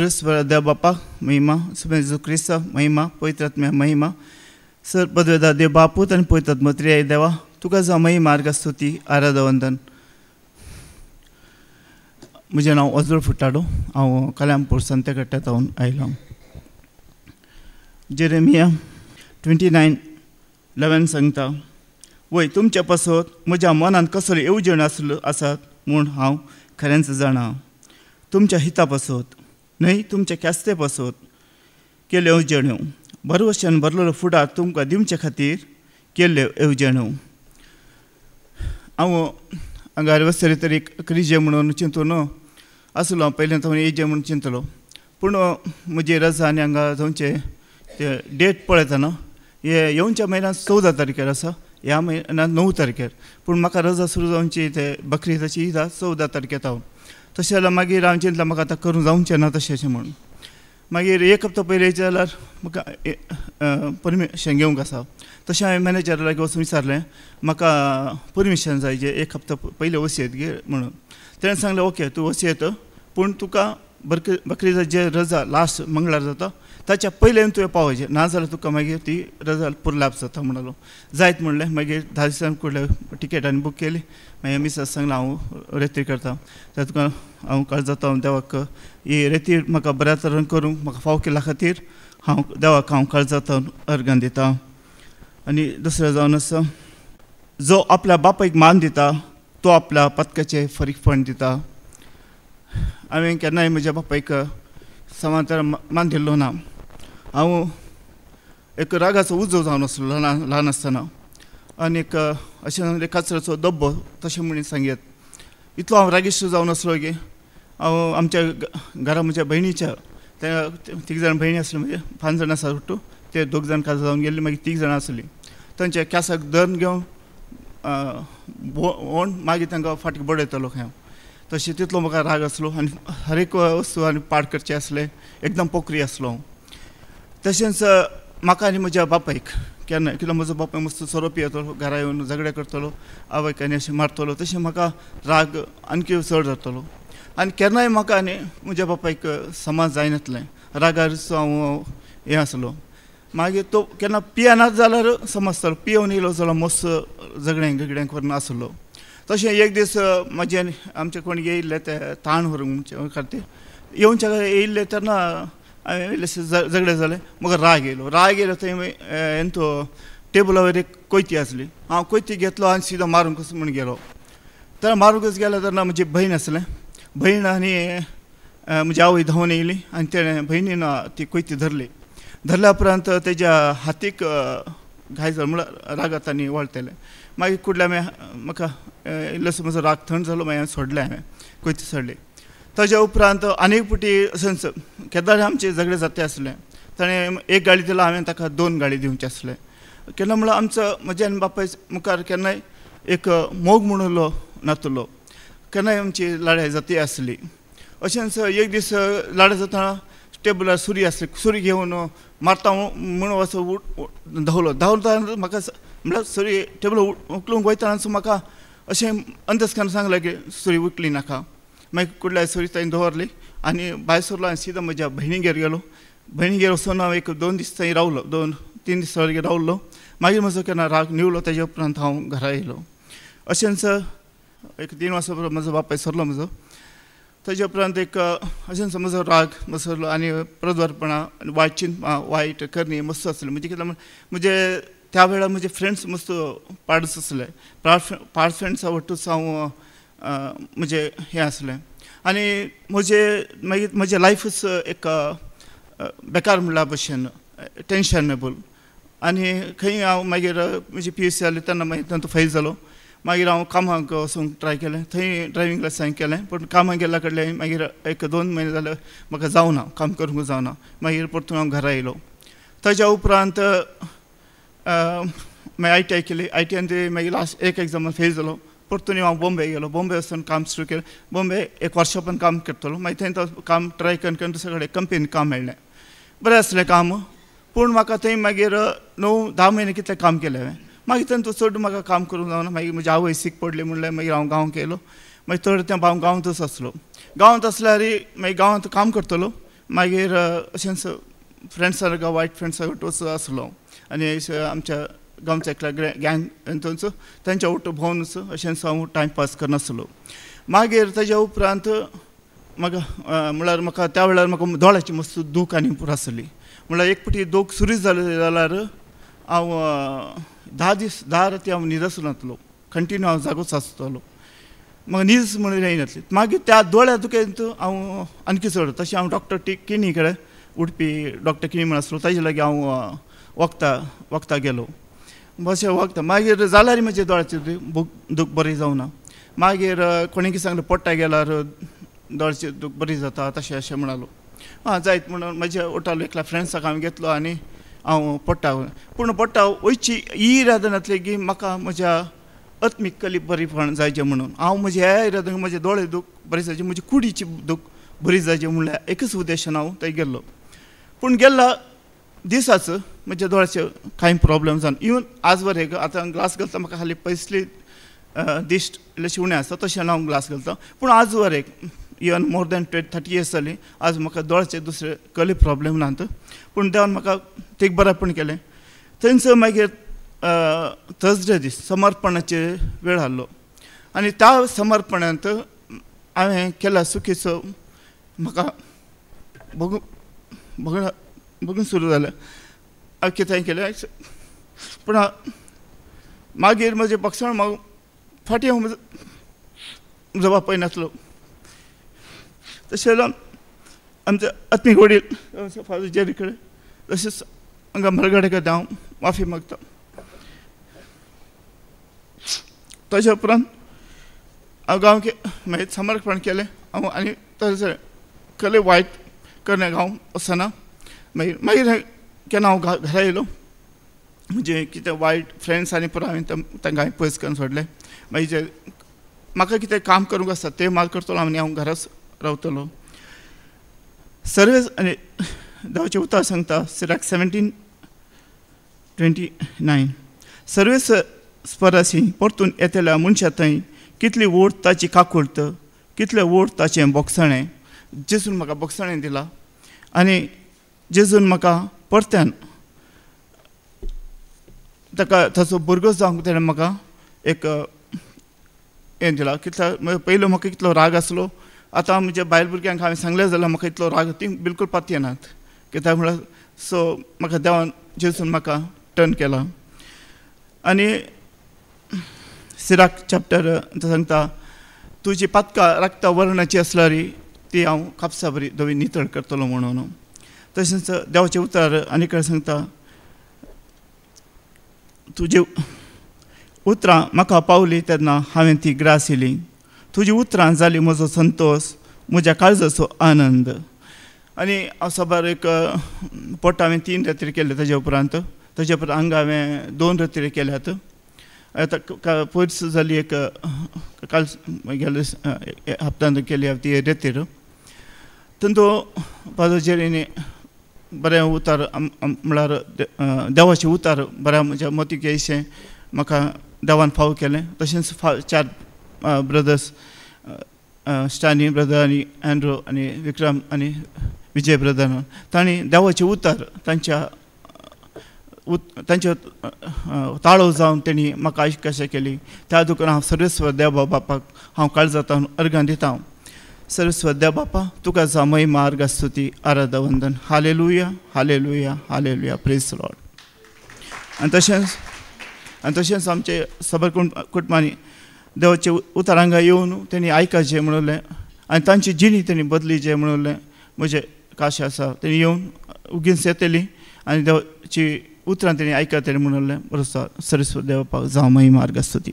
परमेश्वर देव बापा महिमा, सुबेजू क्रिस्त महिमा, पवित्रात्म्या महिमा, सर पदवेदा देव बापूत आणि पवित्रात्मा त्रियाय देवा तुका जा महिमा मार्ग स्तुती आराध वंदन. म्हजें नांव अजूळ फुटाडो, हांव कल्याणपूर संतेकट्ट्यांतून आयलो. जेरेमिया 29:11 सांगता, वय तुमच्या पासत म्हज्या मनान कसले येवजण आसात म्हूण हांव खरेंच जाणा. तुमच्या हिता पासत न्हय तुमच्या क्यास्ते पासत केल्यो येवजण्यो, भरवशान भरलेलो फुडार तुमकां दिवचे खातीर केल्ल्यो येवजण्यो. हांव हांगा वसरी तरी क्रिजे म्हणून चिंतून आसलो, पयलीं हांव येजे म्हणून चिंतलो, पूण म्हजी रजा आनी हांगा जावचे ते डेट पळयतना हे येवच्या म्हयन्यात 14 तारखेर आसा, ह्या म्हयन्यात 9 तारखेर, पूण म्हाका रजा सुरू जावची ते बकरीदाची ईद 14 तारखेर हांव. तशें जाल्यार मागीर हांव चिंतलें म्हाका आतां करूंक जावचें ना तशें म्हणून. मागीर एक हप्तो पयलीं जाल्यार म्हाका परमिशन घेवंक आसा. तशें हांवें मॅनेजरा लागीं वचून विचारलें म्हाका परमिशन जाय जे एक हप्तो पयलीं वसयत घे म्हणून. तेणें सांगलें ओके तूं वसयत, पूण तुका बकरीदाची जे रजा लास्ट मंगळार जाता ताच्या पयलें तुवें पावचें, नाजाल्यार तुका मागीर ती रजा पुरलाप जाता म्हणलो. जायत म्हणलें. मागीर 10 दिसान फुडें टिकेट आनी बूक केली. मागीर मिसाक सांगलें हांव रेती करता, तर तुका हांव काळ जाता देवाक ही रेती म्हाका बऱ्या तरेन करूंक म्हाका फाव केल्या खातीर हांव देवाक हांव काळ जाता अर्गान दिता. आनी दुसरें जावन आसा, जो आपल्या बापायक मान दिता तो आपल्या पत्काचें फरीकपण दिता. हांवें केन्नाय म्हज्या बापायक समांतर मान दिल्लो ना. हांव एक रागाचो उजो जावन आसलो ल्हान आसतना, आनी अशें कचऱ्याचो डब्बो तशें म्हणून सांगयात. इतलो हांव रागिश्ट जावन आसलो की हांव आमच्या घरा म्हज्या भयणीच्या ते 3 जाण भयणी आसली, म्हणजे 5 जाण आसा टू, ते 2 जाण काजार जावन गेल्ली, मागीर 3 जाणां आसलीं. तांच्या केंसाक धरून घेवन ओण मागीर तांकां फाटीक बडयतलो हांव. तशें तितलो म्हाका राग आसलो आनी हर एक वस्तू आनी पाड करचें आसलें, एकदम पोखरी आसलो हांव. तशेंच म्हाका आनी म्हज्या बापायक केन्ना, कित्याक म्हजो बापाय मस्त सोरो पियेतलो, घरा येवन झगडे करतलो, आवयक आनी अशें मारतलो, तशें म्हाका राग आनकी चड जातलो. आनी केन्नाय म्हाका आनी म्हज्या बापायक समाज जायनासलें, रागार हांव हें आसलो. मागीर तो केन्ना पियेना जाल्यार समजतालो, पियोन येयलो जाल्यार मस्त झगड्यांक गगड्यांक करून आसलो. तशें एक दीस म्हाजे आमचे कोण येयल्ले ते ताण व्हरूंक खातीर येवच्या येयल्ले तेन्ना हांवें इल्लेशें झगडे जाले, म्हाका राग येयलो. थंय तो टेबला वयर एक कोयती आसली, हांव कोयती घेतलो आनी सीदो मारूंक म्हूण गेलो. तेन्ना मारूंकच गेलो तेन्ना म्हजी भयण आसलें, भयण आनी म्हजी आवय धांवन येयली आनी तेणें भयणीन ती कोयती धरल्या उपरांत तेज्या हातीक घाय जालो, म्हळ्यार रागात आनी वळटलें. मागीर कुडल्या म्हाका इल्लोसो म्हजो राग थंड जालो, मागीर हांवें सोडलें, हांवें कोयती सोडली. ताज्या उपरांत आनीक फावटी अशेंच केन्ना आमचे झगडे जाता आसले. ताणें एक गाडी दिला, हांवें ताका 2 गाडी दिवचे आसले. केन्ना म्हळ्यार आमचो म्हज्या आनी बापाय मुखार केन्नाय एक मोग म्हणून नातलो, केन्नाय आमची लढाय जाती आसली. अशेंच एक दीस लढाय जातना टेबलार सुरी आसली, सुरी घेवन मारता म्हणून वचून धांवलो म्हाका, म्हळ्यार सुरी टेबल उखलूंक वयतना म्हाका अशें अंतस्कान सांगलें की सुरी उखली नाका. मागीर कुडल्या सुरी थंय दवरली आनी भायर सरलो आनी सीदा म्हज्या भयणीगेर गेलो. भयणीगेर वचून हांव एक 2 दीस थंय रावलो, 2-3 दीस रावलो. मागीर म्हजो केन्ना राग निवलो, तेज्या उपरांत हांव घरा येयलो. अशेंच एक 3 वर्सां म्हजो बापाय सरलो म्हजो. तेज्या उपरांत एक अशेंच म्हजो राग सरलो आनी प्रद्वारपणां वायट चिंतपां वायट करणी मस्त आसली. म्हणजे कित्याक म्हणजे त्या वेळार म्हजे फ्रेंड्स मस्त पाडूच आसले, पाड फ्रेंड्स आवडटूच हांव म्हणजे हें आसलें. आनी मागीर म्हजें लायफूच एक बेकार म्हणल्या भशेन टेन्शनेबल. आनी खंय हांव मागीर म्हजी PUC जाली तेन्ना मागीर तातूंत फेल जालो. मागीर हांव कामाक वचूंक ट्राय केलें, थंय ड्रायविंग क्लासांक केलें, पूण कामाक गेल्या कडलें मागीर एक 2 म्हयने जाले म्हाका जावना, काम करूंक जावना. मागीर परतून हांव घरा येयलो. ताज्या उपरांत मागीर ITI केली. ITI मागीर लास्ट एक एग्जामान फेल जालो. परतून हांव बॉम्बे गेलो. बॉम्बे वचून काम सुरू केलें. बॉम्बे एक वर्षापन काम करतलो. मागीर थंय काम ट्राय करून दुसरे कडेन कंपनीन काम मेळ्ळें. बरें आसलें काम, पूण म्हाका थंय मागीर 9-10 म्हयने कितलें काम केलें हांवें. मागीर तातूंत चड म्हाका काम करूंक जावना. मागीर म्हजी आवय सीक पडली म्हणल्यार मागीर हांव गांवांक येयलो. मागीर चड तेंप हांव गांवांतूच आसलो. गांवांत आसल्यार मागीर गांवांत काम करतलो, मागीर अशेंच फ्रेंड्सां वायट फ्रेंड्सां वटूच आसलो आनी आमच्या गांवच्या एकल्या गँग थंयच तांच्या वटू भोंवनच अशेंच हांव टायमपास करनासलो. मागीर ताज्या उपरांत म्हाका म्हळ्यार म्हाका त्या वेळार म्हाका दोळ्याची मस्त दूख आनी पुरो आसली. म्हळ्यार एक फावटी दूख सुरू जाल्यार हांव 10 दीस 10 राती हांव न्हिदच नासलो. कंटिन्यू हांव जागूच आसतलो. म्हाका न्हीद म्हणून येनासली. मागीर त्या दोळ्या दुखेंत हांव आनकी चड तशें हांव डॉक्टर किणी कडेन उडपी डॉक्टर किणी म्हण आसलो ताजे लागीं हांव वखदां गेलो. अशें वखदां मागीर जाल्यार म्हजे दोळ्याचें दूख बरें जावना. मागीर कोणी कितें सांगलें पोट्टा गेल्यार दोळ्याचें दूख बरी जाता तशें अशें म्हणालो. जायत म्हणून म्हज्या ओटालो एकल्या फ्रेंड्साक हांवें घेतलो आनी हांव पोट्टा पूण पोट्टा वयची ही इरादे नासली की म्हाका म्हज्या आत्मीक कली बरीपण जायचें म्हणून. हांव म्हज्या ह्या इरादे म्हजे दोळे दूख बरें जावचें म्हजी कुडीची दूख बरी जावचें म्हणल्यार एकच उद्देशान हांव थंय गेल्लो. पूण गेल्ला दिसाच म्हज्या दोळ्याचे कांय प्रॉब्लेम जावन इवन आज वरेक आतां ग्लास घालता म्हाका खाली पयसली दिश्ट इल्लेशें उणें आसता तशें हांव ग्लास घालता. पूण आज वरेक इवन मोर दॅन 30 years जालीं आज म्हाका दोळ्याचे दुसरे कसले प्रॉब्लेम नात. पूण देवान म्हाका ते बरेंपण केलें. थंयच मागीर थर्सडे दीस समर्पणाचे वेळ आसलो आनी त्या समर्पणांत हांवें केला चुकीचो म्हाका बगून सुरू जालें. हांवें कितें केलें पूण मागीर म्हजें पक्षण फाटीं हांव म्हजो बापाय नासलो. तशें जाल्यार आमचे आत्मीक वडील फादर जेरी कडेन तशेंच हांगा मरगडे कडेन हांव माफी मागता. ताच्या उपरांत हांव मागीर समर्पण केलें हांव आनी तशें कसलें वायट करण्याक हांव वचना. मागीर केन्ना हांव घरा येयलो म्हणजे कितें वायट फ्रेंड्सांनी पुरो हांवें तांकां पयस करून सोडलें. मागीर जे म्हाका कितें काम करूंक आसता तें मात करतलो आनी हांव घराच रावतलो. सर्वेस आनी देवाचें उतर सांगता सिराक 17:29 सर्वेस स्परासी परतून येतल्या मनशा थंय कितली वोट ताची काकुळट कितलें वोट ताचें बोगसणें. जेजून म्हाका बोगसणें दिलां आनी जेजून म्हाका परत्यान ताका ताचो भुरगो जावंक ताणें म्हाका एक हें दिलां. कितलो पयलो म्हाका कितलो राग आसलो आतां म्हज्या बायल भुरग्यांक हांवें सांगलें जाल्यार म्हाका इतलो राग ती बिलकूल पाती येनात. कित्याक म्हळ्यार सो म्हाका देवान जेजून म्हाका टर्न केला. आनी सिराक चॅप्टर सांगता तुजी पातकां रक्ता वर्णाची आसल्यार ती हांव कापसा बरी धवी नितळ करतलो म्हणून. तशेंच देवाचें उतर आनी कडेन सांगता तुजी उतरां म्हाका पावली तेन्ना हांवें ती ग्रासिली. तुजी उतरां जाली म्हजो संतोश म्हज्या काळजाचो आनंद. आनी हांव सबार एक पोट हांवें 3 रात्री केले. ताजे उपरांत हांगा हांवें 2 रात्री केल्यात. आतां पयस जाली एक काल गेले हप्त्यान केली हांवें ती रेतीर. तातूंत पादर जेरीने बरें उतार म्हळ्यार देवाचें उतार बऱ्या म्हज्या मतीक येयशें म्हाका देवान फाव केलें. तशेंच 4 ब्रदर्स स्टानी ब्रदर आनी एंड्रो आनी विक्रम आनी विजय ब्रदर तांणी देवाचें उतार तांचे ताळो जावन तेणी म्हाका कशें केली. त्या दुकान हांव सर्वेस्वर देवा बापाक हांव काळजांत अर्गां दिता. सर्वेस्वर देव बापा तुका जा महिमा अर्घ स्तुती आराधना वंदन. Hallelujah hallelujah hallelujah praise Lord. आनी तशेंच आमचे सबर कुटुंबांनी देवाचे उतारांगा येवन तेणी आयकाचें म्हणलें आनी तांची जिणी तेणी बदलीचें म्हणलें म्हजें काशें आसा. तेणी येवन उगीच येतली आनी देवाची उतरां तेणी आयकतली म्हणलें बरो सर्वेस्वर देव बापाक जा महिमा अर्घ स्तुती.